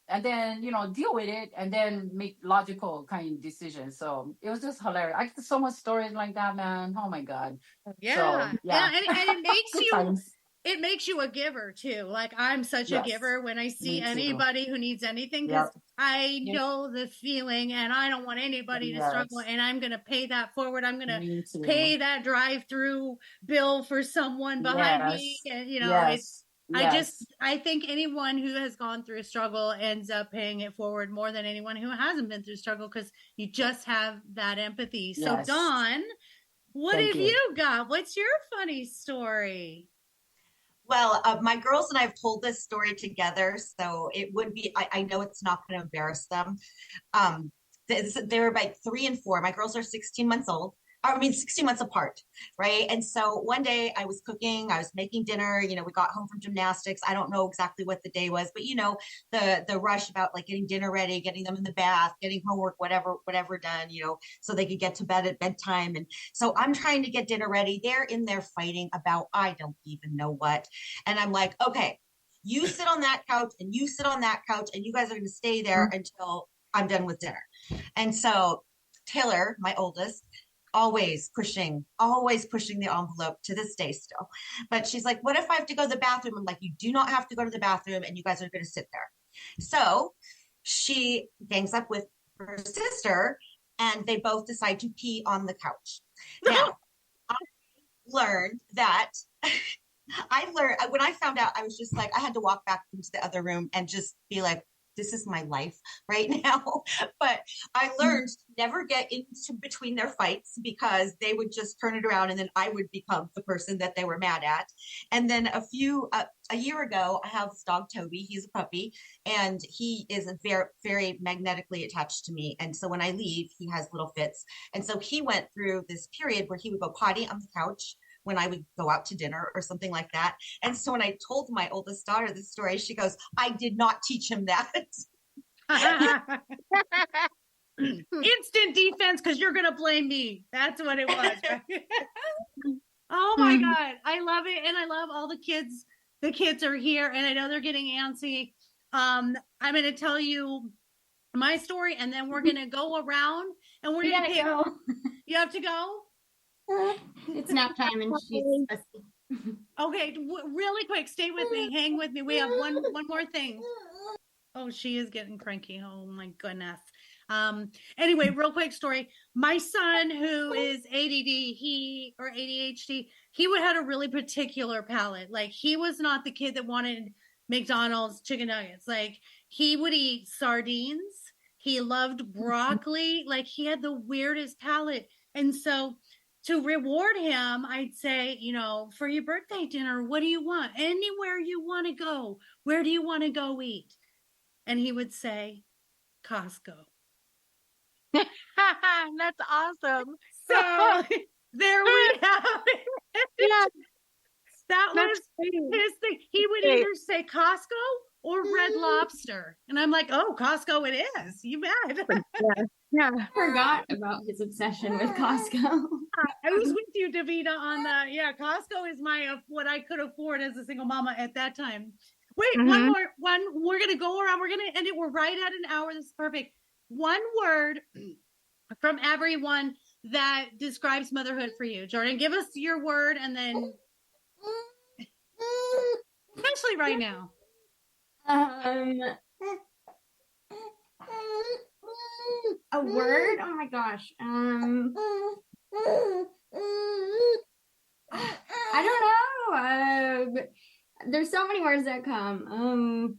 and then, deal with it and then make logical kind of decisions. So it was just hilarious. I get so much stories like that, man. Oh my God. Yeah. So, yeah. And it makes Good you times. it makes you a giver too. Like I'm such a Yes. giver when I see Me too. anybody who needs anything, because Yep. I know the feeling and I don't want anybody to struggle, Yes. and I'm going to pay that forward. I'm going to Me too. pay that drive-through bill for someone behind me. Yes. And Yes. I think anyone who has gone through a struggle ends up paying it forward more than anyone who hasn't been through struggle, because you just have that empathy. So Yes. Dawn, what Thank have you. you got? What's your funny story? Well, my girls and I have told this story together, so it would be, I know it's not going to embarrass them. They're about 3 and 4. My girls are 16 months old. I mean, 16 months apart, right? And so one day I was cooking, I was making dinner, we got home from gymnastics. I don't know exactly what the day was, but the rush about like getting dinner ready, getting them in the bath, getting homework, whatever done, so they could get to bed at bedtime. And so I'm trying to get dinner ready. They're in there fighting about, I don't even know what. And I'm like, okay, you sit on that couch and you sit on that couch and you guys are going to stay there until I'm done with dinner. And so Taylor, my oldest, always pushing the envelope to this day still. But she's like, what if I have to go to the bathroom? I'm like, you do not have to go to the bathroom and you guys are going to sit there. So she gangs up with her sister and they both decide to pee on the couch. Now, I learned that when I found out, I was just like, I had to walk back into the other room and just be like, this is my life right now. But I learned to never get into between their fights, because they would just turn it around and then I would become the person that they were mad at. And then a year ago, I have this dog, Toby. He's a puppy and he is very, very magnetically attached to me. And so when I leave, he has little fits. And so he went through this period where he would go potty on the couch when I would go out to dinner or something like that. And so when I told my oldest daughter this story, she goes, I did not teach him that. Instant defense, because you're going to blame me. That's what it was. Oh my God. I love it. And I love all the kids. The kids are here and I know they're getting antsy. I'm going to tell you my story and then we're going to go around and we're going to go. You have to go? It's nap time and she's okay. Really quick, stay with me, hang with me. We have one more thing. Oh, she is getting cranky. Oh my goodness. Anyway, real quick story. My son, who is ADHD, he would had a really particular palate. Like he was not the kid that wanted McDonald's chicken nuggets. Like he would eat sardines. He loved broccoli. Like he had the weirdest palate. And so to reward him, I'd say, for your birthday dinner, what do you want? Anywhere you want to go. Where do you want to go eat? And he would say, Costco. That's awesome. So there we have it. Yeah. That was his thing. He would either say Costco or Red Lobster. And I'm like, oh, Costco it is. You bet. Yeah. I forgot about his obsession with Costco. I was with you, Davida, on the, Costco is what I could afford as a single mama at that time. Wait, one more. We're going to go around. We're going to end it. We're right at an hour. This is perfect. One word from everyone that describes motherhood for you. Jordan, give us your word and then, especially right now. A word? Oh my gosh. I don't know. There's so many words that come.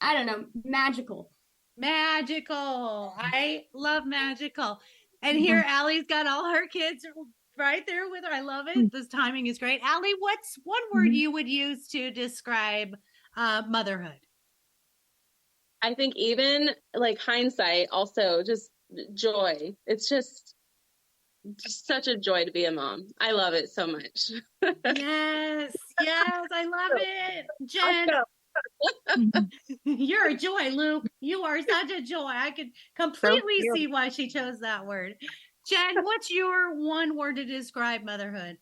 I don't know. Magical. I love magical. And here Allie's got all her kids right there with her. I love it. This timing is great. Allie, what's one word you would use to describe motherhood? I think even like hindsight, also just joy. It's just such a joy to be a mom. I love it so much. Yes, I love it. Jen, you're a joy, Luke. You are such a joy. I could completely see why she chose that word. Jen, what's your one word to describe motherhood?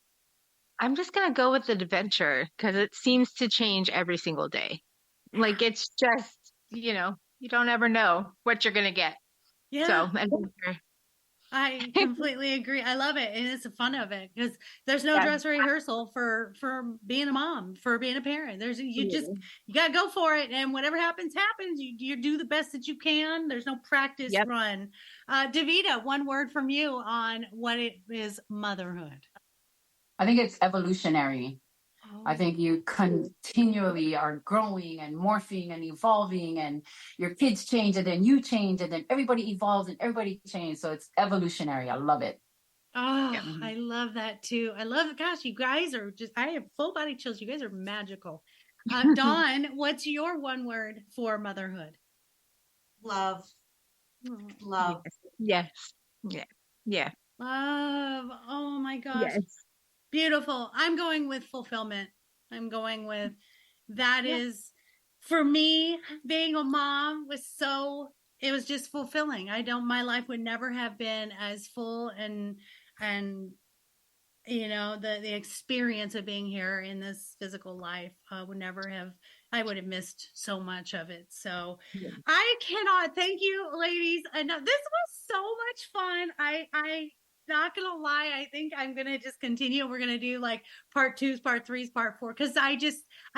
I'm just going to go with adventure because it seems to change every single day. Like it's just, you don't ever know what you're going to get. Yeah. So adventure. I completely agree. I love it. And it's the fun of it because there's no dress rehearsal for being a mom, for being a parent. You got to go for it. And whatever happens. You do the best that you can. There's no practice run. Davida, one word from you on what it is motherhood. I think it's evolutionary. I think you continually are growing and morphing and evolving, and your kids change and then you change and then everybody evolves and everybody changes. So it's evolutionary. I love it. Oh, I love that too. I love it. Gosh, you guys are I have full body chills. You guys are magical. Dawn, what's your one word for motherhood? Love. Love. Yes. Yeah. Love. Oh my gosh. Yes. Beautiful. I'm going with fulfillment. I'm going with that is for me, being a mom it was just fulfilling. My life would never have been as full and the experience of being here in this physical life I would have missed so much of it. So I cannot thank you ladies enough. This was so much fun. I not gonna lie, I think I'm gonna just continue. We're gonna do like part 2s, part 3s, part 4 because I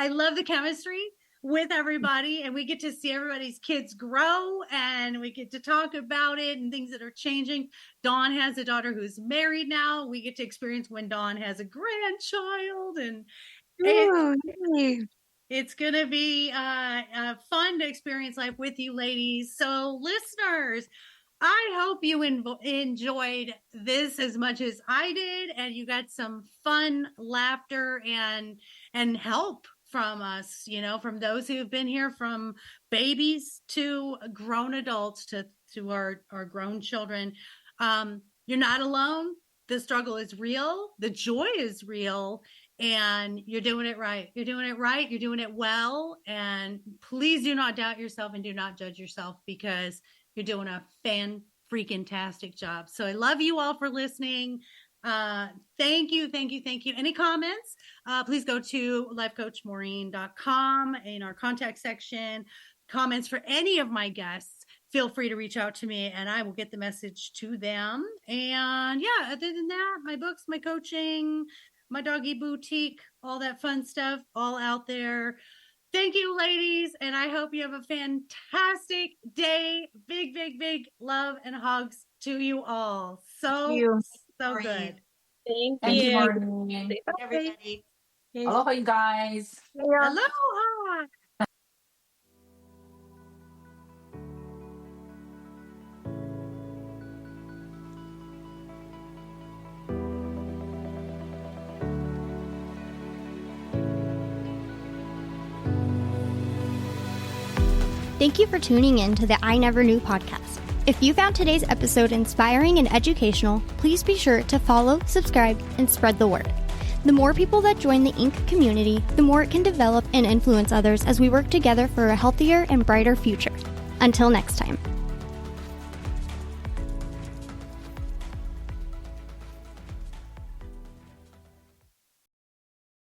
love the chemistry with everybody, and we get to see everybody's kids grow, and we get to talk about it and things that are changing. Dawn has a daughter who's married now. We get to experience when Dawn has a grandchild, and it's gonna be fun to experience life with you ladies. So listeners, I hope you enjoyed this as much as I did, and you got some fun laughter and help from us, from those who have been here, from babies to grown adults to our grown children. You're not alone. The struggle is real. The joy is real, and you're doing it right. You're doing it right. You're doing it well. And please do not doubt yourself and do not judge yourself, because you're doing a fan-freaking-tastic job. So I love you all for listening. Thank you. Any comments? Please go to lifecoachmaureen.com in our contact section. Comments for any of my guests, feel free to reach out to me and I will get the message to them. And other than that, my books, my coaching, my doggy boutique, all that fun stuff, all out there. Thank you, ladies, and I hope you have a fantastic day. Big, big, big love and hugs to you all. So good. Thank you. Maureen. Everybody. Aloha, you guys. Aloha. Thank you for tuning in to the I Never Knew podcast. If you found today's episode inspiring and educational, please be sure to follow, subscribe, and spread the word. The more people that join the Inc. community, the more it can develop and influence others as we work together for a healthier and brighter future. Until next time.